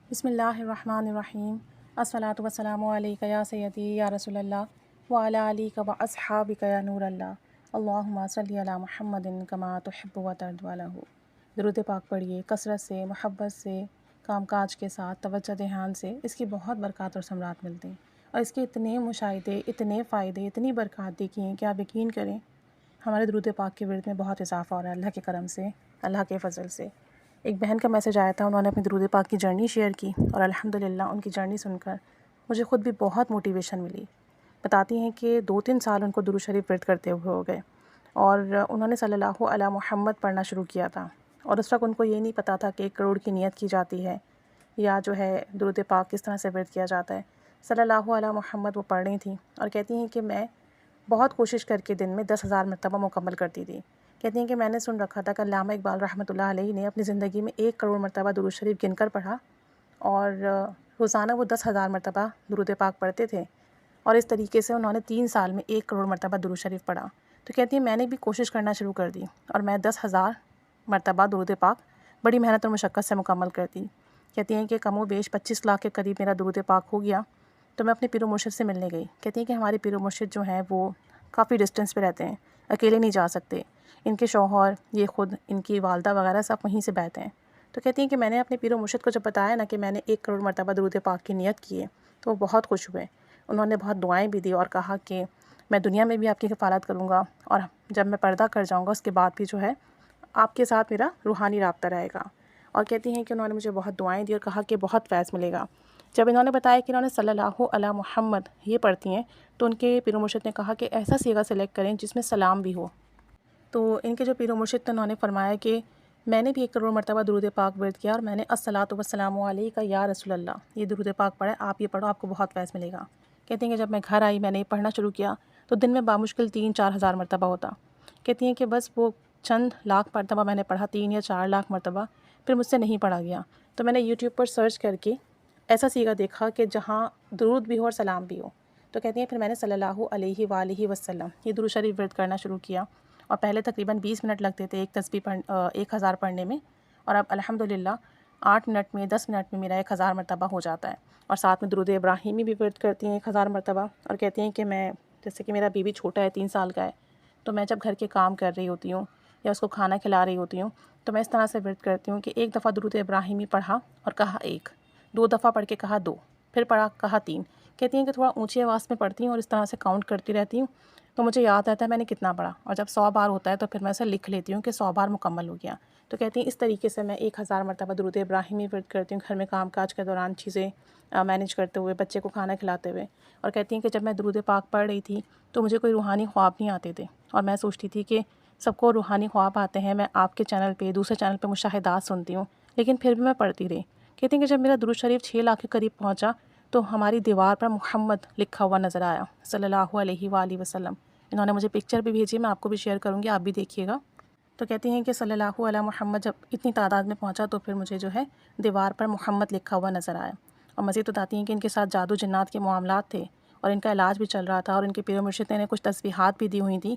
بسم اللہ الرحمن الرحیم الصلاۃ والسلام علیک یا سیدی یا رسول اللہ وعلی علیک و اصحابک یا نور اللہ اللہم صلی علی محمد کما تحب و ترضی عنہ۔ درود پاک پڑھیے کثرت سے، محبت سے، کام کاج کے ساتھ، توجہ دھیان سے، اس کی بہت برکات اور ثمرات ملتے ہیں، اور اس کے اتنے مشاہدے، اتنے فائدے، اتنی برکات دیکھی ہیں کہ آپ یقین کریں ہمارے درود پاک کے ورد میں بہت اضافہ ہو رہا ہے اللہ کے کرم سے، اللہ کے فضل سے۔ ایک بہن کا میسج آیا تھا، انہوں نے اپنی درود پاک کی جرنی شیئر کی، اور الحمدللہ ان کی جرنی سن کر مجھے خود بھی بہت موٹیویشن ملی۔ بتاتی ہیں کہ 2-3 سال ان کو درود شریف ورد کرتے ہوئے ہو گئے، اور انہوں نے صلی اللہ علی محمد پڑھنا شروع کیا تھا، اور اس وقت ان کو یہ نہیں پتہ تھا کہ 1 کروڑ کی نیت کی جاتی ہے، یا جو ہے درود پاک کس طرح سے ورد کیا جاتا ہے۔ صلی اللہ علی محمد وہ پڑھ رہی تھیں، اور کہتی ہیں کہ میں بہت کوشش کر کے دن میں 10,000 مرتبہ مکمل کرتی تھی۔ کہتی ہیں کہ میں نے سن رکھا تھا کہ علامہ اقبال رحمۃ اللہ علیہ نے اپنی زندگی میں 1 کروڑ مرتبہ درود شریف گن کر پڑھا، اور روزانہ وہ 10,000 مرتبہ درود پاک پڑھتے تھے، اور اس طریقے سے انہوں نے 3 سال میں 1 کروڑ مرتبہ درود شریف پڑھا۔ تو کہتی ہیں میں نے بھی کوشش کرنا شروع کر دی، اور میں 10,000 مرتبہ درود پاک بڑی محنت اور مشقت سے مکمل کرتی۔ کہتی ہیں کہ کم و بیش 25 لاکھ کے قریب میرا درود پاک ہو گیا۔ تو میں اپنے پیر و مرشد سے ملنے گئی۔ کہتی ہیں کہ ہمارے پیر و مرشد جو ہیں وہ کافی ڈسٹینس پہ رہتے ہیں، اکیلے نہیں جا سکتے، ان کے شوہر، یہ خود، ان کی والدہ وغیرہ سب وہیں سے بیٹھتے ہیں۔ تو کہتی ہیں کہ میں نے اپنے پیر و مرشد کو جب بتایا نا کہ میں نے 1 کروڑ مرتبہ درود پاک کی نیت کی ہے، تو وہ بہت خوش ہوئے۔ انہوں نے بہت دعائیں بھی دی، اور کہا کہ میں دنیا میں بھی آپ کی کفالت کروں گا، اور جب میں پردہ کر جاؤں گا اس کے بعد بھی جو ہے آپ کے ساتھ میرا روحانی رابطہ رہے گا۔ اور کہتی ہیں کہ انہوں نے مجھے بہت دعائیں دی، اور کہا کہ بہت فیض ملے گا۔ جب انہوں نے بتایا کہ انہوں نے صلی اللہ علی محمد یہ پڑھتی ہیں، تو ان کے پیر و مرشد نے کہا کہ ایسا صیغہ سلیکٹ کریں جس میں سلام بھی ہو۔ تو ان کے جو پیر و مرشد تھے انہوں نے فرمایا کہ میں نے بھی 1 کروڑ مرتبہ درود پاک ورد کیا، اور میں نے الصلاۃ والسلام علیک یا رسول اللہ یہ درود پاک پڑھا، آپ یہ پڑھو، آپ کو بہت فیض ملے گا۔ کہتی ہیں کہ جب میں گھر آئی میں نے یہ پڑھنا شروع کیا تو دن میں بامشکل 3-4 ہزار مرتبہ ہوتا۔ کہتی ہیں کہ بس وہ چند لاکھ مرتبہ میں نے پڑھا، 3 یا 4 لاکھ مرتبہ، پھر مجھ سے نہیں پڑھا گیا۔ تو میں نے یوٹیوب پر سرچ کر کے ایسا صیغہ دیکھا کہ جہاں درود بھی ہو اور سلام بھی ہو۔ تو کہتی ہیں پھر میں نے صلی اللہ علیہ وآلہ وسلم یہ درود شریف ورد کرنا شروع کیا، اور پہلے تقریباً 20 منٹ لگتے تھے ایک تسبیح 1000 پڑھنے میں، اور اب الحمدللہ 8 منٹ میں 10 منٹ میں میرا 1000 مرتبہ ہو جاتا ہے۔ اور ساتھ میں درود ابراہیمی بھی ورد کرتی ہیں 1000 مرتبہ، اور کہتی ہیں کہ میں جیسے کہ میرا بیبی چھوٹا ہے، 3 سال کا ہے، تو میں جب گھر کے کام کر رہی ہوتی ہوں یا اس کو کھانا کھلا رہی ہوتی ہوں تو میں اس طرح سے ورد کرتی ہوں کہ 1 دفعہ درود ابراہیمی پڑھا اور کہا 1، 2 دفعہ پڑھ کے کہا 2، پھر پڑھا کہا 3۔ کہتی ہیں کہ تھوڑا اونچی آواز میں پڑھتی ہوں اور اس طرح سے کاؤنٹ کرتی رہتی ہوں، تو مجھے یاد رہتا ہے میں نے کتنا پڑھا، اور جب 100 بار ہوتا ہے تو پھر میں اسے لکھ لیتی ہوں کہ 100 بار مکمل ہو گیا۔ تو کہتی ہیں اس طریقے سے میں 1000 مرتبہ درود ابراہیمی ورد کرتی ہوں گھر میں کام کاج کے دوران، چیزیں مینیج کرتے ہوئے، بچے کو کھانا کھلاتے ہوئے۔ اور کہتی ہیں کہ جب میں درود پاک پڑھ رہی تھی تو مجھے کوئی روحانی خواب نہیں آتے تھے، اور میں سوچتی تھی کہ سب کو روحانی خواب آتے ہیں، میں آپ کے چینل پہ، دوسرے چینل پہ مشاہدات سنتی ہوں، لیکن پھر بھی میں پڑھتی رہی۔ کہتی ہیں کہ جب میرا درود شریف 6 لاکھ کے قریب پہنچا تو ہماری دیوار پر محمد لکھا ہوا نظر آیا صلی اللہ علیہ وآلہ وسلم۔ انہوں نے مجھے پکچر بھی بھیجی، میں آپ کو بھی شیئر کروں گی، آپ بھی دیکھیے گا۔ تو کہتی ہیں کہ صلی اللہ علیہ محمد جب اتنی تعداد میں پہنچا تو پھر مجھے جو ہے دیوار پر محمد لکھا ہوا نظر آیا۔ اور مزید بتاتی ہیں کہ ان کے ساتھ جادو جنات کے معاملات تھے، اور ان کا علاج بھی چل رہا تھا، اور ان کے پیر و مرشد نے انہیں کچھ تسبیحات بھی دی ہوئی تھیں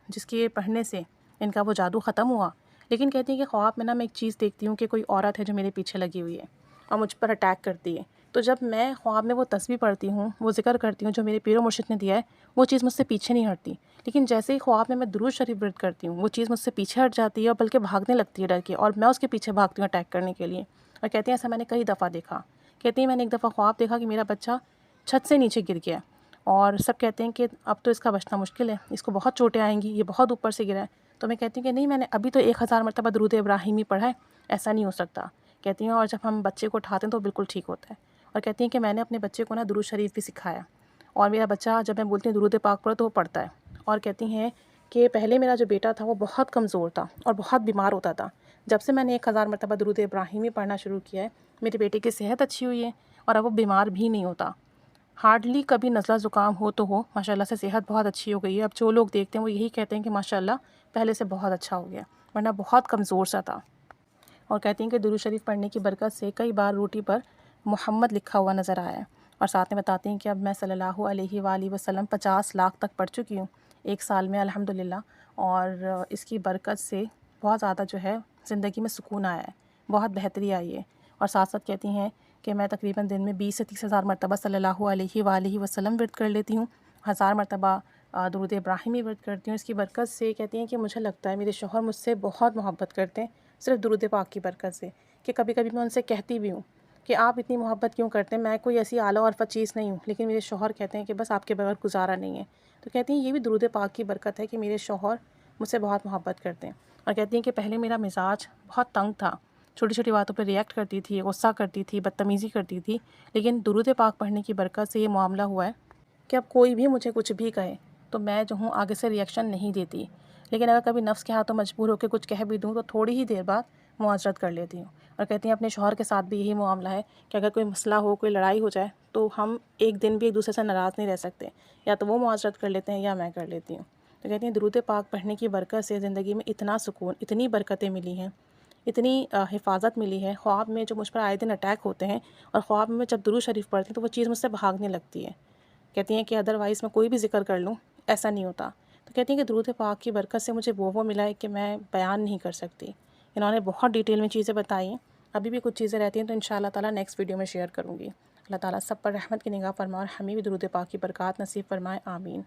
جس کے پڑھنے سے ان کا وہ جادو ختم ہوا۔ لیکن کہتی ہیں کہ خواب میں نا میں ایک چیز دیکھتی ہوں کہ کوئی عورت ہے جو میرے پیچھے لگی ہوئی ہے اور مجھ پر اٹیک کرتی ہے۔ تو جب میں خواب میں وہ تسبیح پڑھتی ہوں، وہ ذکر کرتی ہوں جو میرے پیر و مرشد نے دیا ہے، وہ چیز مجھ سے پیچھے نہیں ہٹتی، لیکن جیسے ہی خواب میں درود شریف ورد کرتی ہوں وہ چیز مجھ سے پیچھے ہٹ جاتی ہے، اور بلکہ بھاگنے لگتی ہے ڈر کے، اور میں اس کے پیچھے بھاگتی ہوں اٹیک کرنے کے لیے۔ اور کہتی ہیں ایسا میں نے کئی دفعہ دیکھا۔ کہتی ہیں میں نے ایک دفعہ خواب دیکھا کہ میرا بچہ چھت سے نیچے گر گیا، اور سب کہتے ہیں کہ اب تو اس کا بچنا مشکل ہے، اس کو بہت چوٹیں آئیں گی، یہ بہت اوپر سے گرا ہے۔ تو میں کہتی ہوں کہ نہیں، میں نے ابھی تو 1000 مرتبہ درود ابراہیمی پڑھا ہے، ایسا نہیں ہو سکتا۔ کہتی ہیں اور جب ہم بچے کو اٹھاتے ہیں تو بالکل ٹھیک ہوتا ہے۔ اور کہتی ہیں کہ میں نے اپنے بچے کو نا درود شریف بھی سکھایا، اور میرا بچہ جب میں بولتی ہوں درود پاک پڑھو تو وہ پڑھتا ہے۔ اور کہتی ہیں کہ پہلے میرا جو بیٹا تھا وہ بہت کمزور تھا اور بہت بیمار ہوتا تھا، جب سے میں نے 1000 مرتبہ درود ابراہیمی پڑھنا شروع کیا ہے میرے بیٹے کی صحت اچھی ہوئی ہے، اور اب وہ بیمار بھی نہیں ہوتا، ہارڈلی کبھی نزلہ زکام ہو تو ہو، ماشاءاللہ سے صحت بہت اچھی ہو گئی ہے۔ اب جو لوگ دیکھتے ہیں وہ یہی کہتے ہیں کہ ماشاءاللہ پہلے سے بہت اچھا ہو گیا، ورنہ بہت کمزور سا تھا۔ اور کہتی ہیں کہ درود شریف پڑھنے کی برکت سے کئی بار روٹی پر محمد لکھا ہوا نظر آیا ہے۔ اور ساتھ میں بتاتی ہیں کہ اب میں صلی اللہ علیہ وآلہ وسلم 50 لاکھ تک پڑھ چکی ہوں 1 سال میں الحمدللہ، اور اس کی برکت سے بہت زیادہ جو ہے زندگی میں سکون آیا ہے، بہت بہتری آئی ہے۔ اور ساتھ ساتھ کہتی ہیں کہ میں تقریباً دن میں 20 سے 30 ہزار مرتبہ صلی اللہ علیہ وآلہ وسلم ورد کر لیتی ہوں، 1000 مرتبہ درود ابراہیمی ورد کرتی ہوں۔ اس کی برکت سے کہتی ہیں کہ مجھے لگتا ہے میرے شوہر مجھ سے بہت محبت کرتے ہیں، صرف درود پاک کی برکت سے، کہ کبھی کبھی میں ان سے کہتی بھی ہوں کہ آپ اتنی محبت کیوں کرتے ہیں، میں کوئی ایسی اعلیٰ و عرفت چیز نہیں ہوں، لیکن میرے شوہر کہتے ہیں کہ بس آپ کے بغیر گزارا نہیں ہے۔ تو کہتی ہیں یہ بھی درود پاک کی برکت ہے کہ میرے شوہر مجھ سے بہت محبت کرتے ہیں۔ اور کہتی ہیں کہ پہلے میرا مزاج بہت تنگ تھا، چھوٹی چھوٹی باتوں پہ ریئیکٹ کرتی تھی، غصہ کرتی تھی، بدتمیزی کرتی تھی، لیکن درود پاک پڑھنے کی برکت سے یہ معاملہ ہوا ہے کہ اب کوئی بھی مجھے کچھ بھی کہے تو میں جو ہوں آگے سے ریئیکشن نہیں دیتی، لیکن اگر کبھی نفس کے ہاتھوں مجبور ہو کے کچھ کہہ بھی دوں تو تھوڑی ہی دیر بعد معذرت کر لیتی ہوں۔ اور کہتی ہیں اپنے شوہر کے ساتھ بھی یہی معاملہ ہے کہ اگر کوئی مسئلہ ہو، کوئی لڑائی ہو جائے تو ہم ایک دن بھی ایک دوسرے سے ناراض نہیں رہ سکتے، یا تو وہ معذرت کر لیتے ہیں یا میں کر لیتی ہوں۔ تو کہتی ہیں درود پاک پڑھنے کی برکت سے زندگی میں اتنا سکون، اتنی برکتیں ملی ہیں، اتنی حفاظت ملی ہے۔ خواب میں جو مجھ پر آئے دن اٹیک ہوتے ہیں اور خواب میں جب درود شریف پڑھتی ہوں تو وہ چیز مجھ سے بھاگنے لگتی ہے۔ کہتی ہیں کہ ادروائز میں کوئی بھی ذکر کر لوں ایسا نہیں ہوتا۔ تو کہتی ہیں کہ درود پاک کی برکت سے مجھے وہ ملا ہے کہ میں بیان نہیں کر سکتی۔ انہوں نے بہت ڈیٹیل میں چیزیں بتائی ہیں، ابھی بھی کچھ چیزیں رہتی ہیں تو انشاءاللہ تعالیٰ نیکسٹ ویڈیو میں شیئر کروں گی۔ اللہ تعالیٰ سب پر رحمت کی نگاہ فرمائے اور ہمیں بھی درود پاک کی برکات نصیب فرمائے، آمین۔